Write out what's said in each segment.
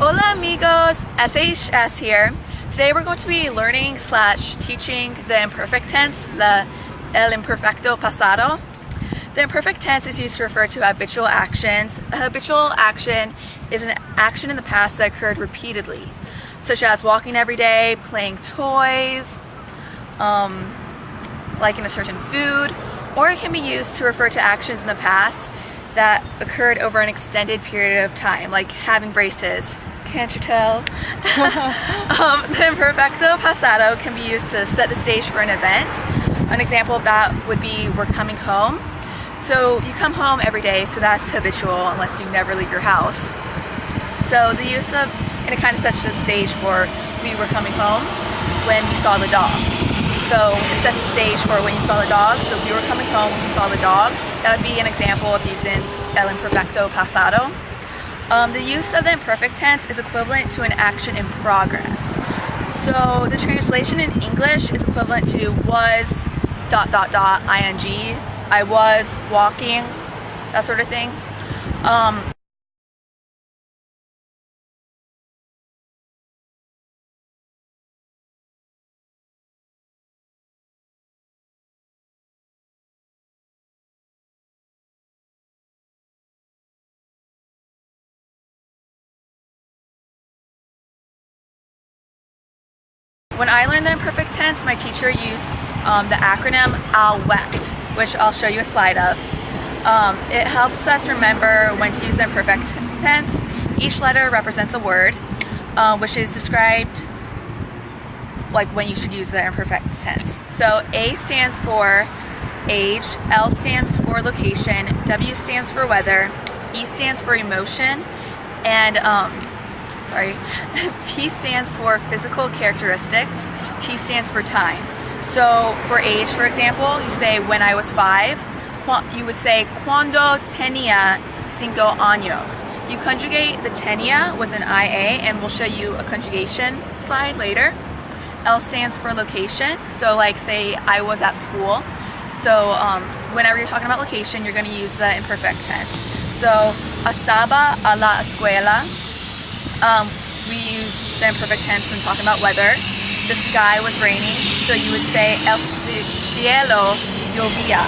Hola amigos, SHS here. Today we're going to be learning / teaching the imperfect tense, el imperfecto pasado. The imperfect tense is used to refer to habitual actions. A habitual action is an action in the past that occurred repeatedly, such as walking every day, playing toys, liking a certain food, or it can be used to refer to actions in the past that occurred over an extended period of time, like having braces. Can't you tell? The imperfecto pasado can be used to set the stage for an event. An example of that would be we're coming home. So you come home every day, so that's habitual unless you never leave your house. So the use of, and it kind of sets the stage for we were coming home when we saw the dog. So it sets the stage for when you saw the dog. So we were coming home when we saw the dog. That would be an example of using el imperfecto pasado. The use of the imperfect tense is equivalent to an action in progress. So the translation in English is equivalent to was ... ing. I was walking, that sort of thing. When I learned the imperfect tense, my teacher used the acronym ALWEPT, which I'll show you a slide of. It helps us remember when to use the imperfect tense. Each letter represents a word, which is described like when you should use the imperfect tense. So A stands for age, L stands for location, W stands for weather, E stands for emotion, and P stands for physical characteristics, T stands for time. So for age, for example, you say when I was 5, you would say cuando tenía 5 años. You conjugate the tenía with an IA, and we'll show you a conjugation slide later. L stands for location, so like say I was at school. So whenever you're talking about location, you're going to use the imperfect tense. So estaba a la escuela. We use the imperfect tense when talking about weather. The sky was raining, so you would say el cielo llovía.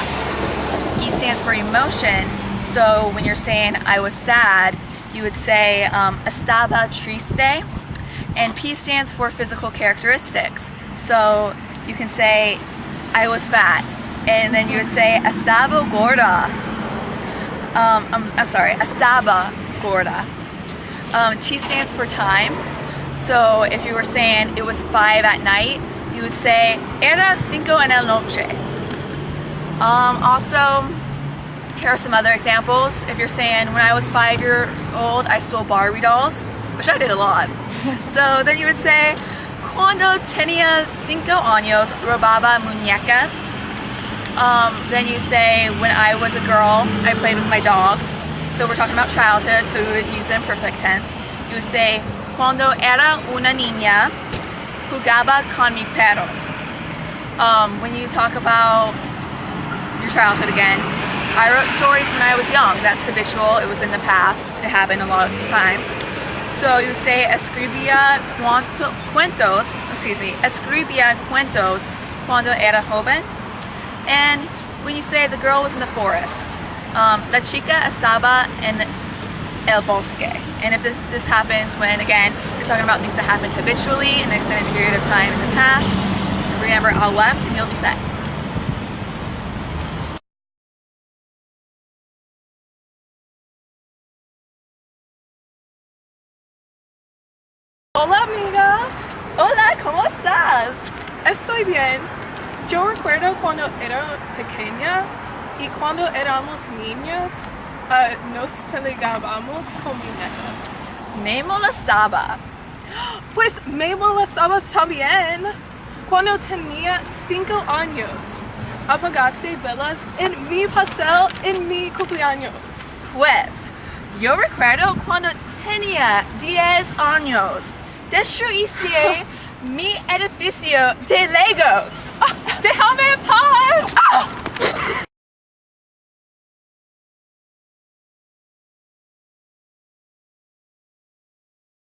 E stands for emotion, so when you're saying I was sad, you would say estaba triste. And P stands for physical characteristics, so you can say I was fat, and then you would say estaba gorda. Estaba gorda. T stands for time. So if you were saying it was 5 at night, you would say era 5 en la noche. Also, here are some other examples. If you're saying when I was 5 years old, I stole Barbie dolls, which I did a lot. So then you would say cuando tenía 5 años robaba muñecas. Then you say when I was a girl, I played with my dog. So we're talking about childhood, so we would use the imperfect tense. You would say cuando era una niña, jugaba con mi perro. When you talk about your childhood again, I wrote stories when I was young. That's habitual. It was in the past. It happened a lot of times. So you say escribía cuentos cuando era joven. And when you say the girl was in the forest, la chica estaba en el bosque. And if this happens when, again, you're talking about things that happen habitually in an extended period of time in the past, remember ALWEPT and you'll be set. Hola amiga, Hola, ¿cómo estás? estoy bien. Yo recuerdo cuando era pequeña y cuando éramos niñas, nos peleábamos con muñecas. Me molestaba. Pues me molestaba también. Cuando tenía 5 años, apagaste velas en mi pastel en mi cumpleaños. Pues, yo recuerdo cuando tenía 10 años, destruiste mi edificio de Legos. Déjame en paz.